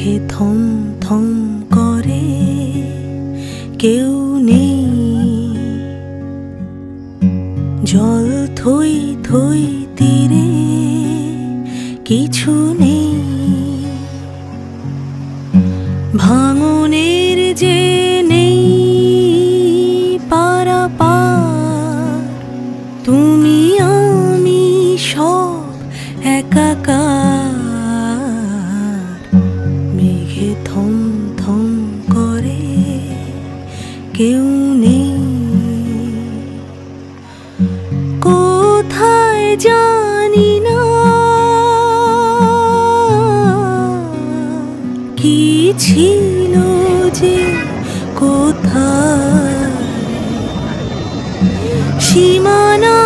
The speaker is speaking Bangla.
মেঘে থম থম করে কেউ নেই, জল থই থই তীরে কিছু নেই। ভাঙনের যে নেই পারাপার, তুমি আমি সব একাকার। মেঘে থম থম করে কেউ নেই, কোথায় জানি না কি ছিল যে কোথায়, সীমানা